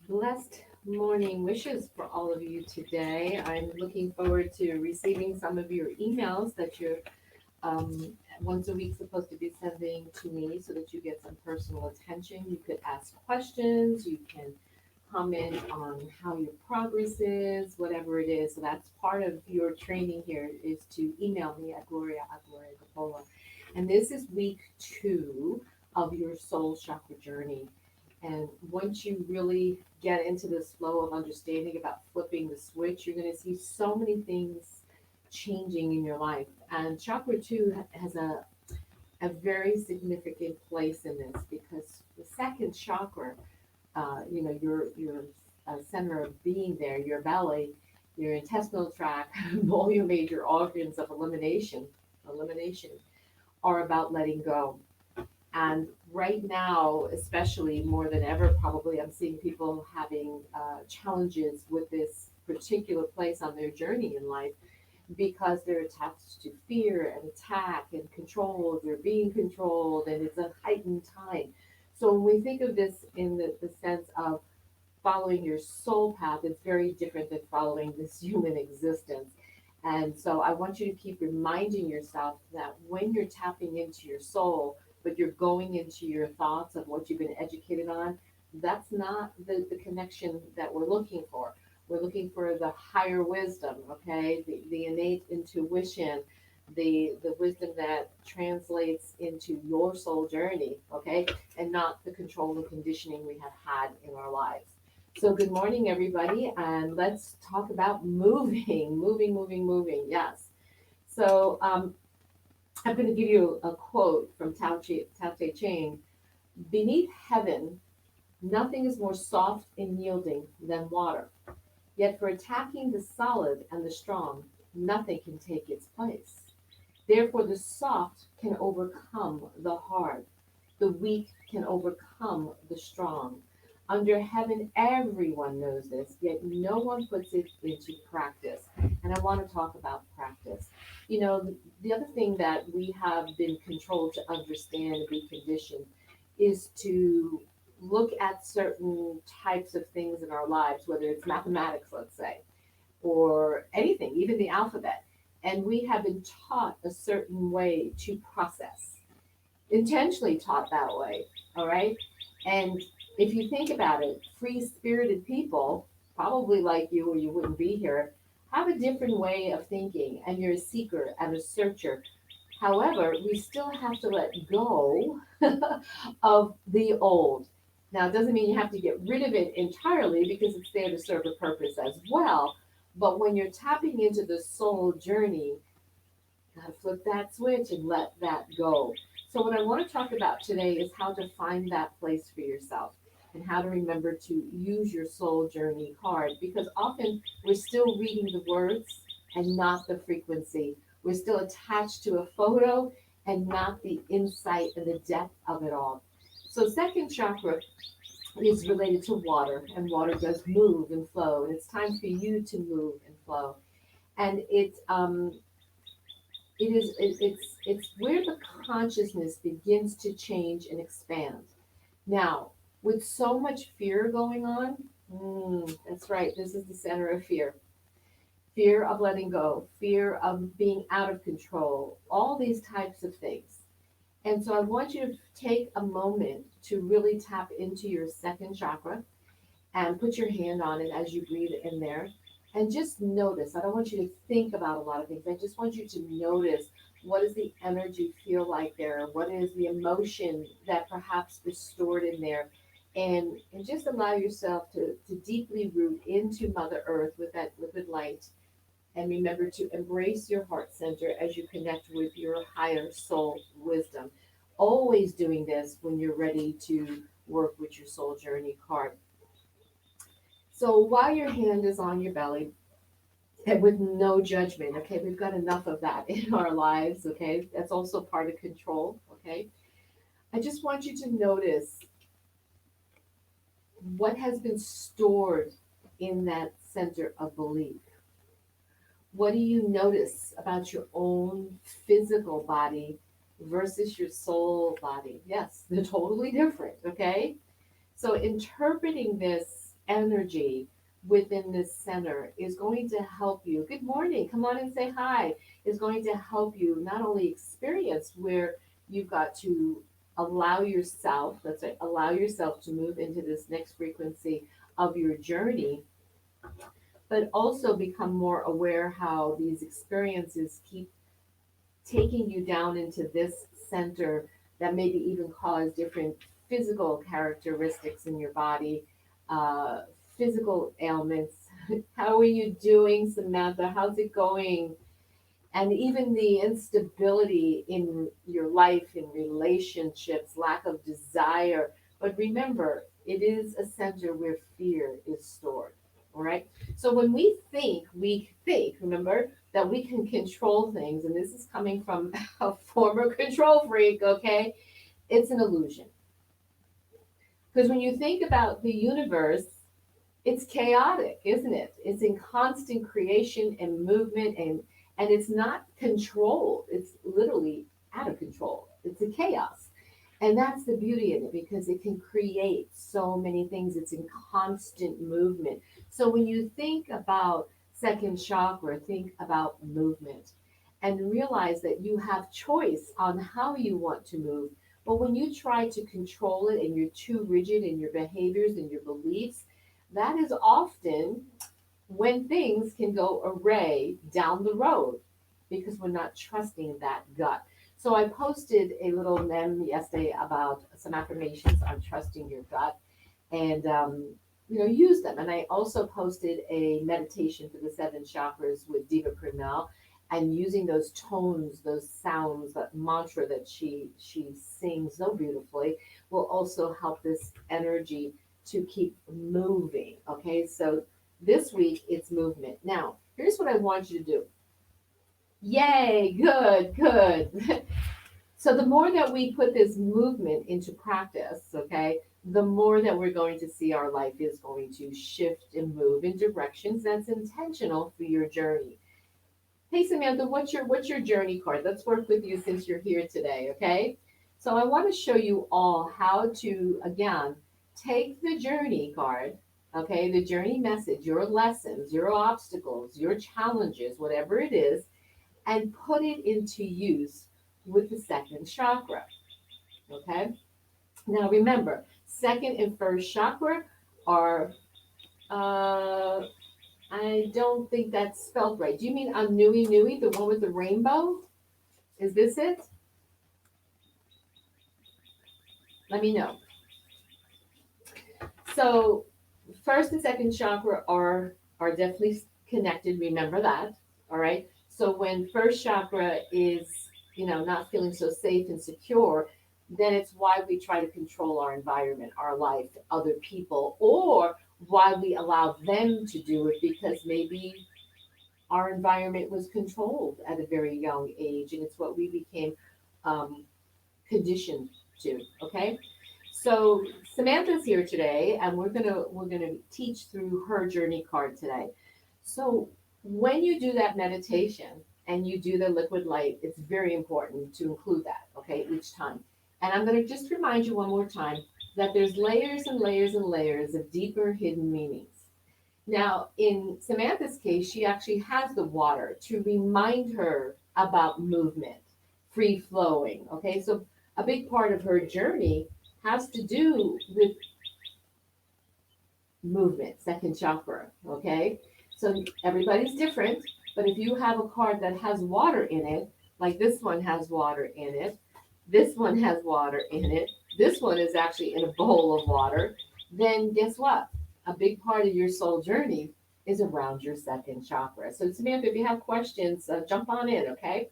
Blessed morning wishes for all of you today. I'm looking forward to receiving some of your emails that you're once a week supposed to be sending to me so that you get some personal attention. You could ask questions, you can comment on how your progress is, whatever it is. So that's part of your training here is to email me at Gloria@GloriaGapola. And this is week 2 of your soul chakra journey. And once you really get into this flow of understanding about flipping the switch, you're going to see so many things changing in your life. And chakra 2 has a very significant place in this because the second chakra, your center of being there, your belly, your intestinal tract, all your major organs of elimination are about letting go. And right now, especially more than ever, probably I'm seeing people having challenges with this particular place on their journey in life because they're attached to fear and attack and control. They're being controlled, and it's a heightened time. So when we think of this in the sense of following your soul path, it's very different than following this human existence. And so I want you to keep reminding yourself that when you're tapping into your soul, but you're going into your thoughts of what you've been educated on, that's not the connection that we're looking for. We're looking for the higher wisdom, okay? The innate intuition, the wisdom that translates into your soul journey, okay? And not the control and conditioning we have had in our lives. So, good morning, everybody, and let's talk about moving, moving. Yes. So, I'm going to give you a quote from Tao Te Ching. Beneath heaven, nothing is more soft and yielding than water. Yet for attacking the solid and the strong, nothing can take its place. Therefore, the soft can overcome the hard. The weak can overcome the strong. Under heaven, everyone knows this, yet no one puts it into practice. And I want to talk about practice. You know, the other thing that we have been controlled to understand and be conditioned is to look at certain types of things in our lives, whether it's mathematics, let's say, or anything, even the alphabet. And we have been taught a certain way to process, intentionally taught that way. All right. And if you think about it, free spirited people, probably like you or you wouldn't be here, have a different way of thinking, and you're a seeker and a searcher. However, we still have to let go of the old. Now, it doesn't mean you have to get rid of it entirely because it's there to serve a purpose as well. But when you're tapping into the soul journey, you gotta flip that switch and let that go. So, what I want to talk about today is how to find that place for yourself and how to remember to use your soul journey card because often we're still reading the words and not the frequency. We're still attached to a photo and not the insight and the depth of it all. So, second chakra is related to water, and water does move and flow, and it's time for you to move and flow. And it's where the consciousness begins to change and expand. Now, with so much fear going on, that's right, this is the center of fear. Fear of letting go, fear of being out of control, all these types of things. And so I want you to take a moment to really tap into your second chakra and put your hand on it as you breathe in there. And just notice. I don't want you to think about a lot of things. I just want you to notice what does the energy feel like there? What is the emotion that perhaps was stored in there? And just allow yourself to deeply root into Mother Earth with that liquid light. And remember to embrace your heart center as you connect with your higher soul wisdom. Always doing this when you're ready to work with your soul journey card. So while your hand is on your belly, and with no judgment, okay, we've got enough of that in our lives, okay? That's also part of control, okay? I just want you to notice what has been stored in that center of belief. What do you notice about your own physical body versus your soul body? Yes, they're totally different, okay? So interpreting this energy within this center is going to help you. Good morning. Come on and say hi. Is going to help you not only experience where you've got to allow yourself, let's say, allow yourself to move into this next frequency of your journey, but also become more aware how these experiences keep taking you down into this center that maybe even cause different physical characteristics in your body, uh, physical ailments. How are you doing, Samantha? How's it going? And even the instability in your life, in relationships, lack of desire. But remember, it is a center where fear is stored. All right. So when we think, remember, that we can control things, and this is coming from a former control freak, okay? It's an illusion. Because when you think about the universe, it's chaotic, isn't it? It's in constant creation and movement, and it's not controlled. It's literally out of control. It's a chaos. And that's the beauty in it because it can create so many things. It's in constant movement. So when you think about second chakra, think about movement and realize that you have choice on how you want to move. But when you try to control it and you're too rigid in your behaviors and your beliefs, that is often when things can go array down the road because we're not trusting that gut. So I posted a little meme yesterday about some affirmations on trusting your gut and use them. And I also posted a meditation for the seven chakras with Diva Purnell and using those tones, those sounds, that mantra that she sings so beautifully will also help this energy to keep moving. Okay, so this week it's movement. Now, here's what I want you to do. Yay, good, good. So the more that we put this movement into practice, okay, the more that we're going to see our life is going to shift and move in directions that's intentional for your journey. Hey Samantha, what's your journey card? Let's work with you since you're here today, okay? So I want to show you all how to again take the journey card, okay, the journey message, your lessons, your obstacles, your challenges, whatever it is, and put it into use with the second chakra. Okay? Now remember, second and first chakra are uh I don't think that's spelled right. Do you mean Anui Nui, the one with the rainbow? Is this it? Let me know. So first and second chakra are definitely connected. Remember that. All right. So when first chakra is not feeling so safe and secure, then it's why we try to control our environment, our life, other people, or why we allow them to do it because maybe our environment was controlled at a very young age, and it's what we became um, conditioned to. Okay, so Samantha's here today, and we're gonna teach through her journey card today. So when you do that meditation and you do the liquid light, it's very important to include that. Okay, each time. And I'm gonna just remind you one more time that there's layers and layers and layers of deeper hidden meanings. Now, in Samantha's case, she actually has the water to remind her about movement, free flowing. Okay, so a big part of her journey has to do with movement, second chakra. Okay, so everybody's different, but if you have a card that has water in it, like this one has water in it, this one has water in it, this one is actually in a bowl of water, then guess what? A big part of your soul journey is around your second chakra. So, Samantha, if you have questions, jump on in, okay?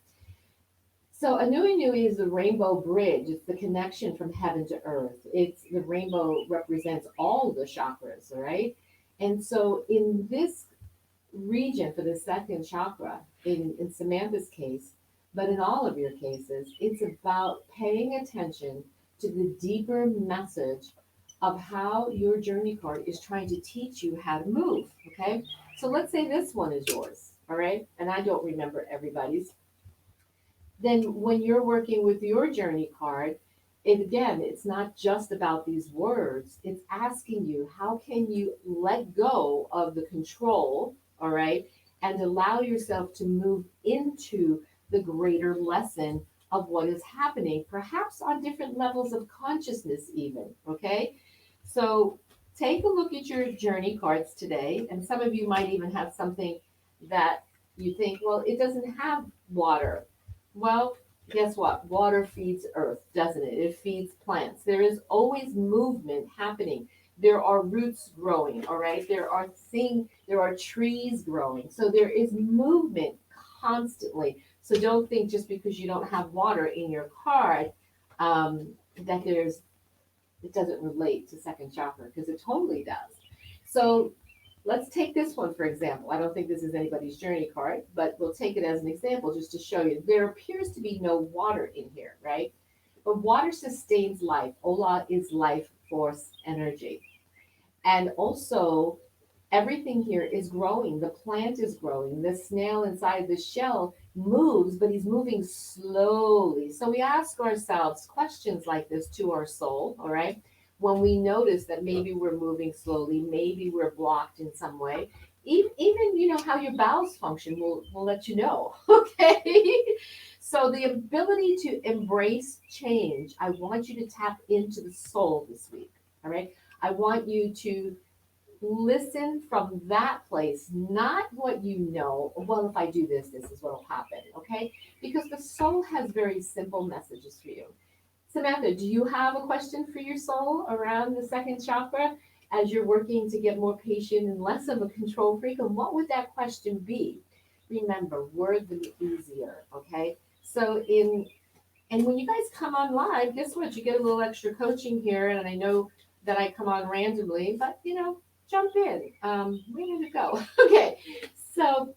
So, Anui Nui is the rainbow bridge. It's the connection from heaven to earth. It's the rainbow represents all the chakras, all right? And so, in this region for the second chakra, in Samantha's case, but in all of your cases, it's about paying attention to the deeper message of how your journey card is trying to teach you how to move. Okay. So let's say this one is yours. All right. And I don't remember everybody's. Then when you're working with your journey card, again, it's not just about these words. It's asking you, how can you let go of the control, all right, and allow yourself to move into the greater lesson of what is happening, perhaps on different levels of consciousness, even, okay? So take a look at your journey cards today, and some of you might even have something that you think, well, it doesn't have water. Well, guess what? Water feeds earth, doesn't it? It feeds plants. There is always movement happening. There are roots growing, all right? There are trees growing. So there is movement constantly. So don't think just because you don't have water in your card that it doesn't relate to second chakra, because it totally does. So let's take this one for example. I don't think this is anybody's journey card, but we'll take it as an example just to show you. There appears to be no water in here, right? But water sustains life. Ola is life force energy. And also, everything here is growing. The plant is growing. The snail inside the shell moves, but he's moving slowly. So we ask ourselves questions like this to our soul, all right? When we notice that maybe we're moving slowly, maybe we're blocked in some way. Even how your bowels function will let you know. Okay. So the ability to embrace change, I want you to tap into the soul this week. All right. I want you to listen from that place, not what you know. Well, if I do this, this is what will happen. Okay. Because the soul has very simple messages for you. Samantha, do you have a question for your soul around the second chakra as you're working to get more patient and less of a control freak? And what would that question be? Remember, words are easier, okay? And when you guys come on live, guess what? You get a little extra coaching here, and I know that I come on randomly, but jump in. Where did it go? Okay, so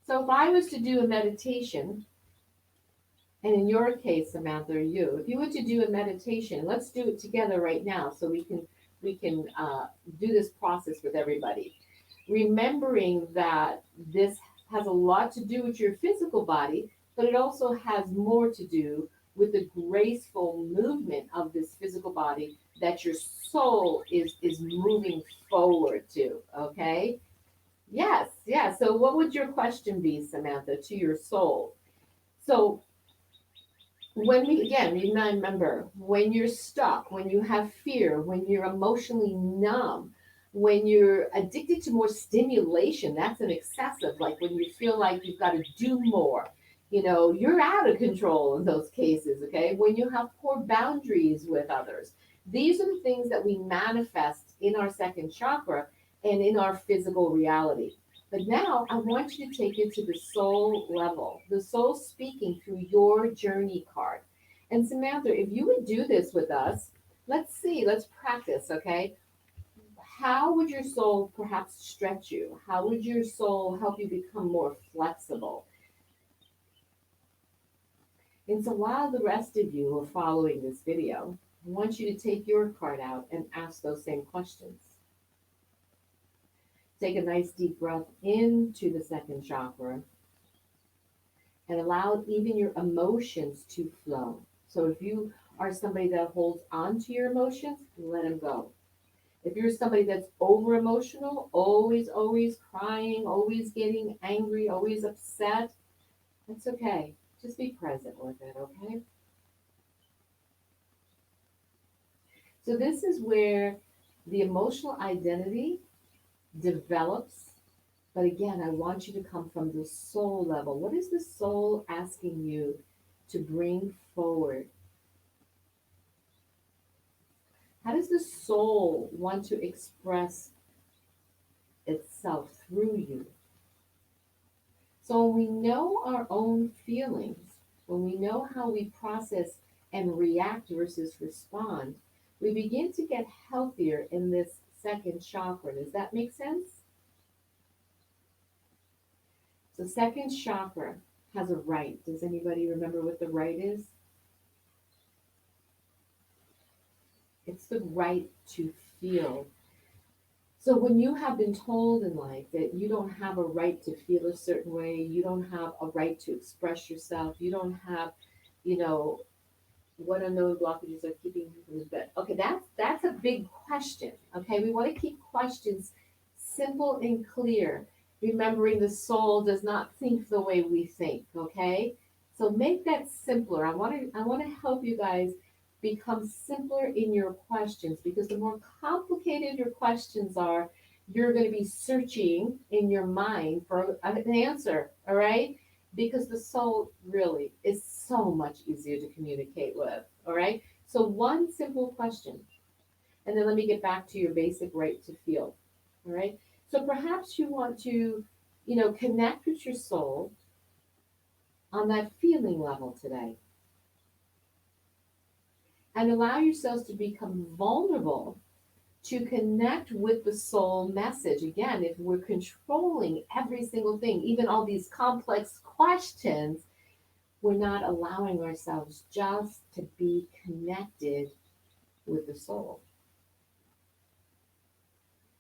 if I was to do a meditation, and in your case, Samantha, or you, if you were to do a meditation, let's do it together right now, so we can do this process with everybody. Remembering that this has a lot to do with your physical body, but it also has more to do with the graceful movement of this physical body that your soul is moving forward to. Okay. Yes. Yeah. So what would your question be, Samantha, to your soul? So when we again remember, when you're stuck, when you have fear, when you're emotionally numb, when you're addicted to more stimulation, that's an excessive, like when you feel like you've got to do more, you're out of control in those cases. Okay, when you have poor boundaries with others, these are the things that we manifest in our second chakra and in our physical reality. But now I want you to take it to the soul level, the soul speaking through your journey card. And Samantha, if you would do this with us, let's see, let's practice, okay? How would your soul perhaps stretch you? How would your soul help you become more flexible? And so while the rest of you are following this video, I want you to take your card out and ask those same questions. Take a nice deep breath into the second chakra and allow even your emotions to flow. So if you are somebody that holds on to your emotions, let them go. If you're somebody that's over emotional, always crying, always getting angry, always upset, that's okay. Just be present with it, okay? So this is where the emotional identity develops. But again, I want you to come from the soul level. What is the soul asking you to bring forward? How does the soul want to express itself through you? So when we know our own feelings, when we know how we process and react versus respond, we begin to get healthier in this second chakra. Does that make sense? So second chakra has a right. Does anybody remember what the right is? It's the right to feel. So when you have been told in life that you don't have a right to feel a certain way, you don't have a right to express yourself, you don't have, you know, What unknown blockages are keeping you from the bed? Okay, that's a big question. Okay, we want to keep questions simple and clear, remembering the soul does not think the way we think. Okay, so make that simpler. I want to help you guys become simpler in your questions because the more complicated your questions are, you're going to be searching in your mind for an answer. All right, because the soul really is so much easier to communicate with. All right. So one simple question, and then let me get back to your basic right to feel. All right. So perhaps you want to, connect with your soul on that feeling level today and allow yourselves to become vulnerable to connect with the soul message. Again, if we're controlling every single thing, even all these complex questions, we're not allowing ourselves just to be connected with the soul.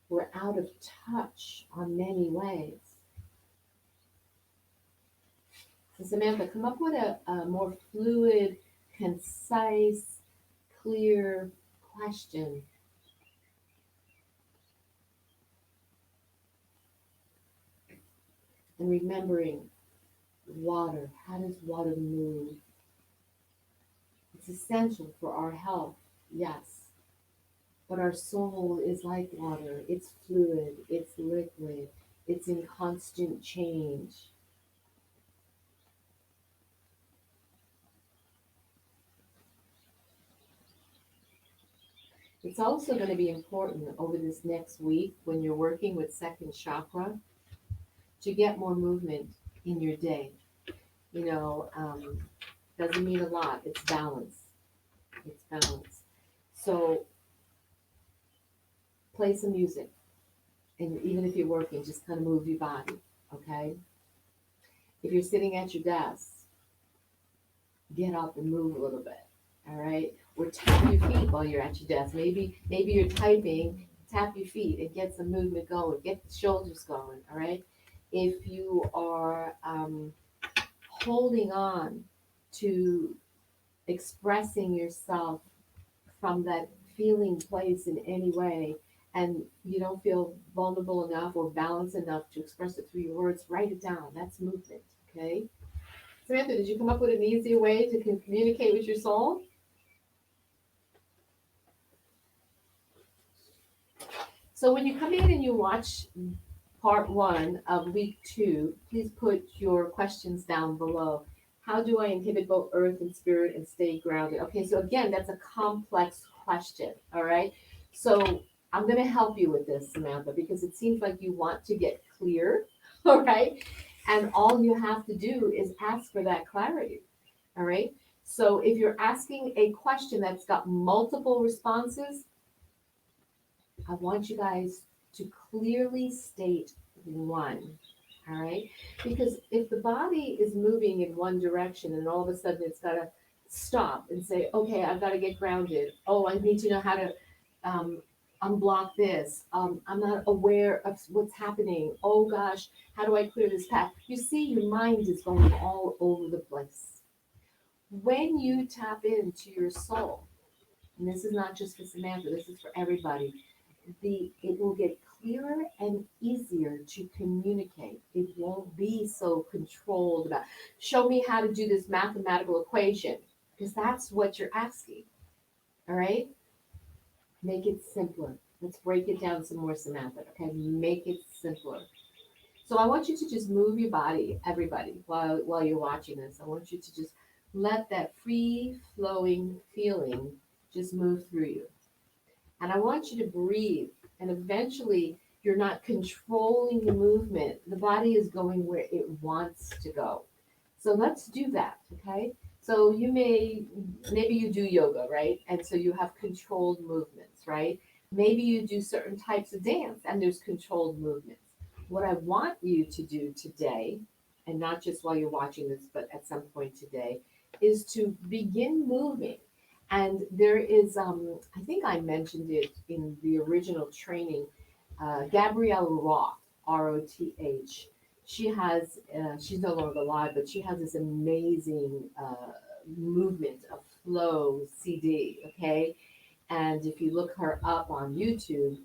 We're out of touch on many ways. So, Samantha, come up with a more fluid, concise, clear question. And remembering water. How does water move? It's essential for our health, yes. But our soul is like water. It's fluid, it's liquid, it's in constant change. It's also going to be important over this next week when you're working with second chakra to get more movement in your day. You know, doesn't mean a lot. It's balance. It's balance. So play some music, and even if you're working, just kind of move your body. Okay. If you're sitting at your desk, get up and move a little bit. All right. Or tap your feet while you're at your desk. Maybe you're typing. Tap your feet and get some movement going. Get the shoulders going. All right. If you are holding on to expressing yourself from that feeling place in any way, and you don't feel vulnerable enough or balanced enough to express it through your words, write it down. That's movement. Okay. Samantha, did you come up with an easier way to communicate with your soul? So when you come in and you watch part one of week two, please put your questions down below. How do I inhibit both earth and spirit and stay grounded? Okay, so again, that's a complex question. All right. So I'm going to help you with this, Samantha, because it seems like you want to get clear. All right. And all you have to do is ask for that clarity. All right. So if you're asking a question that's got multiple responses, I want you guys to clearly state one. All right. Because if the body is moving in one direction and all of a sudden it's got to stop and say, okay, I've got to get grounded. Oh, I need to know how to um, unblock this. I'm not aware of what's happening. Oh gosh, how do I clear this path? You see, your mind is going all over the place. When you tap into your soul, and this is not just for Samantha, this is for everybody, it will get clearer and easier to communicate. It won't be so controlled about show me how to do this mathematical equation because that's what you're asking. All right? Make it simpler. Let's break it down some more, Samantha. Okay, make it simpler. So I want you to just move your body, everybody, while you're watching this. I want you to just let that free flowing feeling just move through you. And I want you to breathe. And eventually, you're not controlling the movement. The body is going where it wants to go. So let's do that, okay? So maybe you do yoga, right? And so you have controlled movements, right? Maybe you do certain types of dance and there's controlled movements. What I want you to do today, and not just while you're watching this, but at some point today, is to begin moving. And there is, I think I mentioned it in the original training, Gabrielle Roth, Roth. She's no longer alive, but she has this amazing movement of Flow CD, okay? And if you look her up on YouTube,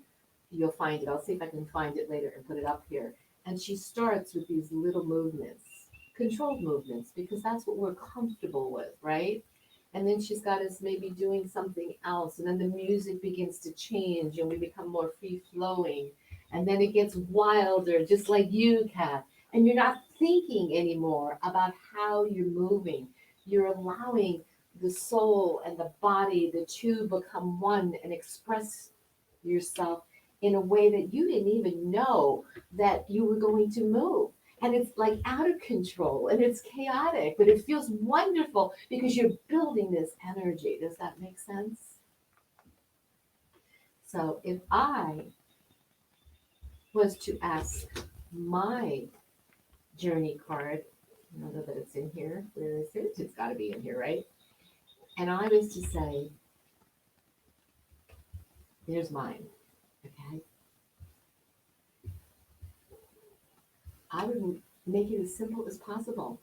you'll find it. I'll see if I can find it later and put it up here. And she starts with these little movements, controlled movements, because that's what we're comfortable with, right? And then she's got us maybe doing something else, and then the music begins to change, and we become more free flowing. And then it gets wilder, just like you, Kat. And you're not thinking anymore about how you're moving. You're allowing the soul and the body, the two become one and express yourself in a way that you didn't even know that you were going to move. And it's like out of control and it's chaotic, but it feels wonderful because you're building this energy. Does that make sense? So if I was to ask my journey card, I don't know that it's in here. Where is it? It's got to be in here, right? And I was to say, here's mine, okay? I would make it as simple as possible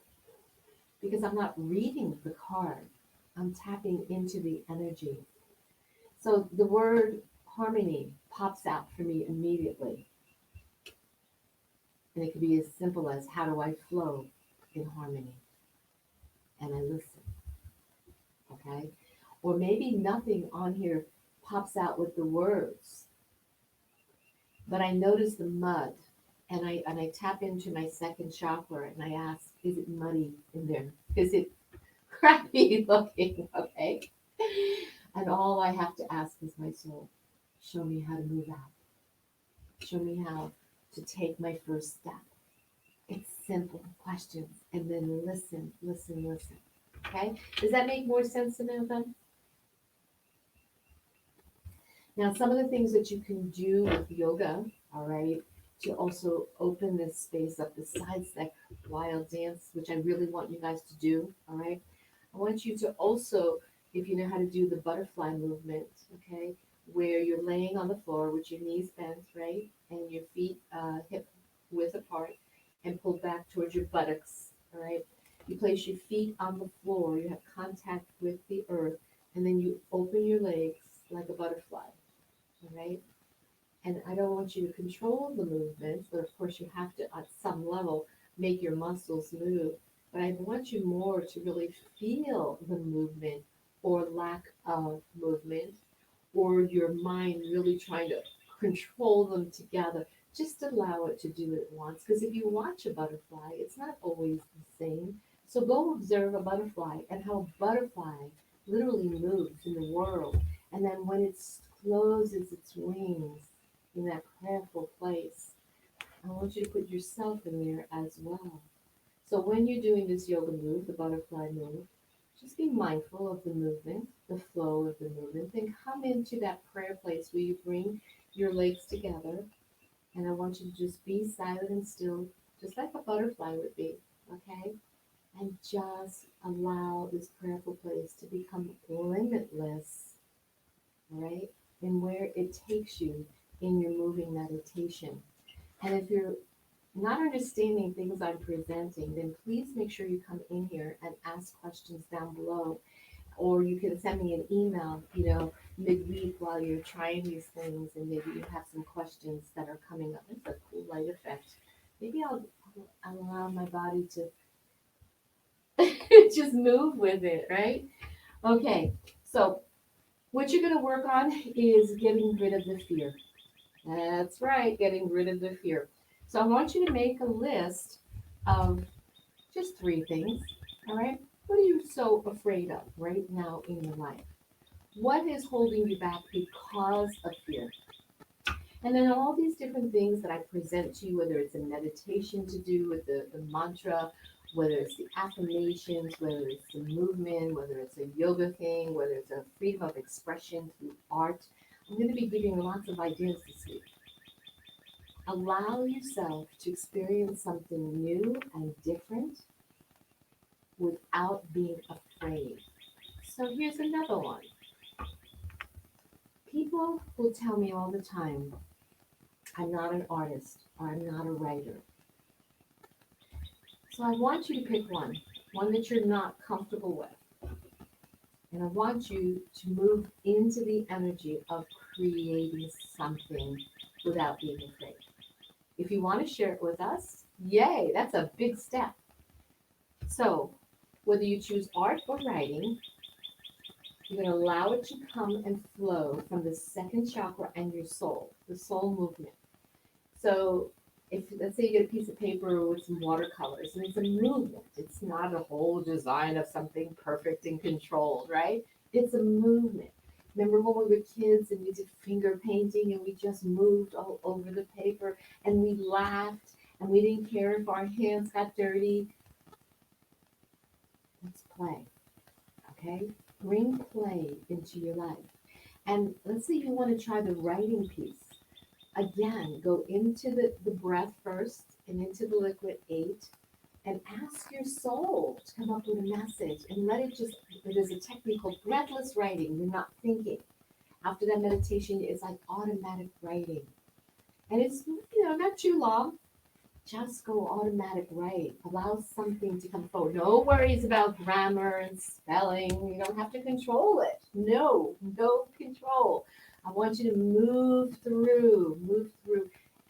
because I'm not reading the card. I'm tapping into the energy. So the word harmony pops out for me immediately. And it could be as simple as how do I flow in harmony? And I listen, okay? Or maybe nothing on here pops out with the words, but I notice the mud and I tap into my second chakra and I ask, is it muddy in there? Is it crappy looking? Okay. And all I have to ask is my soul, show me how to move out. Show me how to take my first step. It's simple questions. And then listen, listen, listen. Okay? Does that make more sense, Samantha? Now, some of the things that you can do with yoga, all right, to also open this space up besides that wild dance, which I really want you guys to do, all right? I want you to also, if you know how to do the butterfly movement, okay, where you're laying on the floor with your knees bent, right, and your feet hip width apart and pulled back towards your buttocks, all right? You place your feet on the floor, you have contact with the earth, and then you open your legs like a butterfly, all right? And I don't want you to control the movement, but of course you have to, at some level, make your muscles move. But I want you more to really feel the movement or lack of movement, or your mind really trying to control them together. Just allow it to do it once. Because if you watch a butterfly, it's not always the same. So go observe a butterfly and how a butterfly literally moves in the world. And then when it closes its wings in that prayerful place, I want you to put yourself in there as well. So when you're doing this yoga move, the butterfly move, just be mindful of the movement, the flow of the movement, then come into that prayer place where you bring your legs together. And I want you to just be silent and still, just like a butterfly would be, okay? And just allow this prayerful place to become limitless, right? And where it takes you in your moving meditation. And if you're not understanding things I'm presenting, then please make sure you come in here and ask questions down below. Or you can send me an email, midweek while you're trying these things and maybe you have some questions that are coming up. It's a cool light effect. Maybe I'll allow my body to just move with it, right? Okay, so what you're going to work on is getting rid of the fear. That's right, getting rid of the fear. So I want you to make a list of just three things, all right? What are you so afraid of right now in your life? What is holding you back because of fear? And then all these different things that I present to you, whether it's a meditation to do with the mantra, whether it's the affirmations, whether it's the movement, whether it's a yoga thing, whether it's a freedom of expression through art, I'm going to be giving you lots of ideas this week. Allow yourself to experience something new and different without being afraid. So here's another one. People will tell me all the time, I'm not an artist or I'm not a writer. So I want you to pick one that you're not comfortable with. And I want you to move into the energy of creating something without being afraid. If you want to share it with us, yay, that's a big step. So, whether you choose art or writing, you're going to allow it to come and flow from the second chakra and your soul, the soul movement. So, if let's say you get a piece of paper with some watercolors, and it's a movement, it's not a whole design of something perfect and controlled, right? It's a movement. Remember when we were kids and we did finger painting and we just moved all over the paper and we laughed and we didn't care if our hands got dirty? Let's play, okay? Bring play into your life. And let's say you want to try the writing piece. Again, go into the breath first and into the liquid 8 and ask your soul to come up with a message and let it just, it is a technique called breathless writing. You're not thinking. After that meditation, it's like automatic writing. And it's, not too long. Just go automatic write. Allow something to come forward. No worries about grammar and spelling. You don't have to control it. No control. I want you to move through,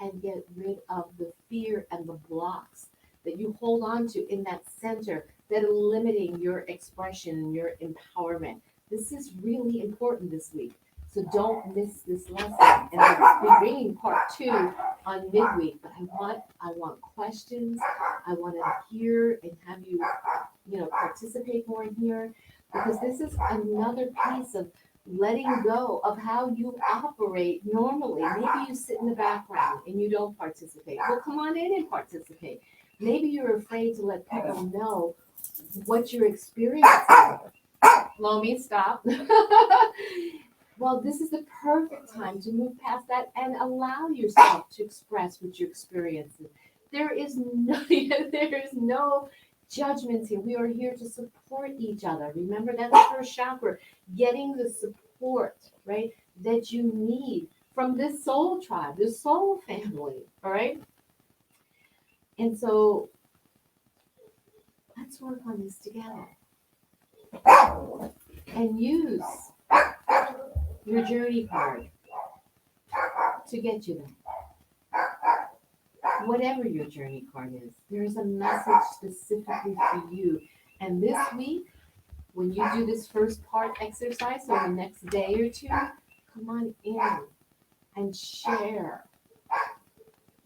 and get rid of the fear and the blocks that you hold on to in that center that are limiting your expression and your empowerment. This is really important this week. So don't miss this lesson. And I'll be bringing part 2 on midweek, but I want questions. I want to hear and have you, participate more in here, because this is another piece of letting go of how you operate normally. Maybe you sit in the background and you don't participate. Well, come on in and participate. Maybe you're afraid to let people know what you're experiencing. Lomi, stop. Well, this is the perfect time to move past that and allow yourself to express what you're experiencing. There is no, there is no judgments here. We are here to support each other. Remember, that's the first chakra, getting the support, right, that you need from this soul tribe, this soul family, all right? And so let's work on this together and use your journey card to get you there. Whatever your journey card is, there is a message specifically for you. And this week, when you do this first part exercise, or the next day or two, come on in and share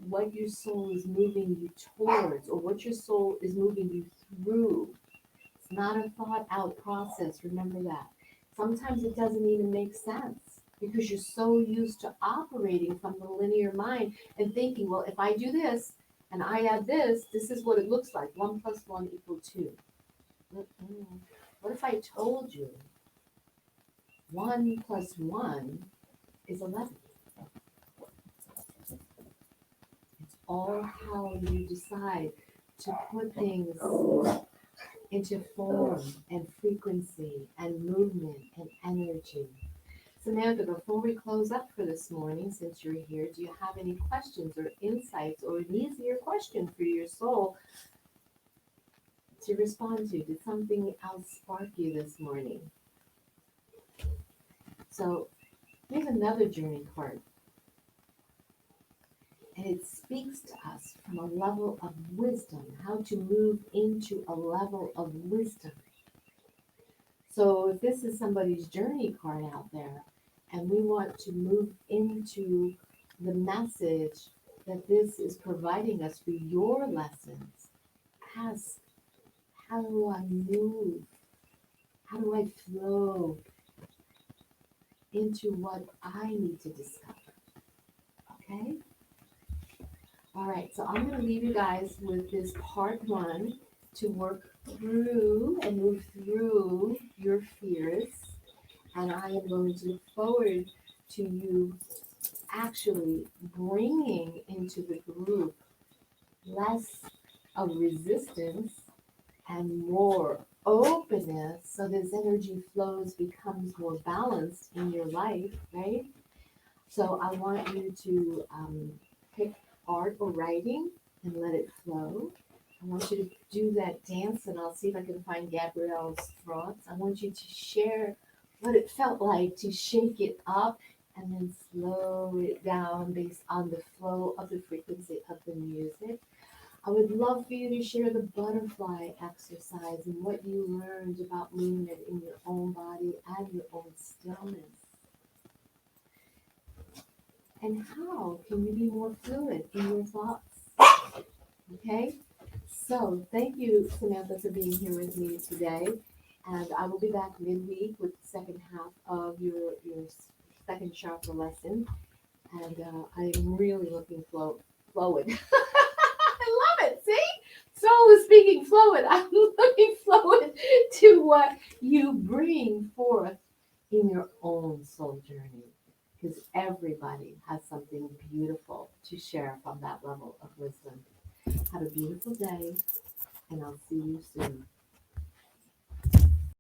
what your soul is moving you towards, or what your soul is moving you through. It's not a thought out process. Remember that. Sometimes it doesn't even make sense because you're so used to operating from the linear mind and thinking, well, if I do this and I add this, this is what it looks like. 1 + 1 = 2. Mm-mm. What if I told you 1 + 1 is 11? It's all how you decide to put things into form and frequency and movement and energy. Samantha, before we close up for this morning, since you're here, do you have any questions or insights or an easier question for your soul to respond to? Did something else spark you this morning? So here's another journey card. And it speaks to us from a level of wisdom, how to move into a level of wisdom. So if this is somebody's journey card out there, and we want to move into the message that this is providing us for your lessons, ask, how do I move? How do I flow into what I need to discover? Okay? All right, so I'm going to leave you guys with this part 1 to work through and move through your fears. And I am going to look forward to you actually bringing into the group less of resistance and more openness, so this energy flows, becomes more balanced in your life, right? So I want you to pick art or writing and let it flow. I want you to do that dance, and I'll see if I can find Gabrielle's thoughts. I want you to share what it felt like to shake it up and then slow it down based on the flow of the frequency of the music. I would love for you to share the butterfly exercise and what you learned about movement in your own body and your own stillness. And how can you be more fluid in your thoughts? Okay? So thank you, Samantha, for being here with me today. And I will be back midweek with the second half of your second chakra lesson. And I'm really looking forward. I love it. See? Soul is speaking fluid. I'm looking forward to what you bring forth in your own soul journey. Because everybody has something beautiful to share from that level of wisdom. Have a beautiful day, and I'll see you soon.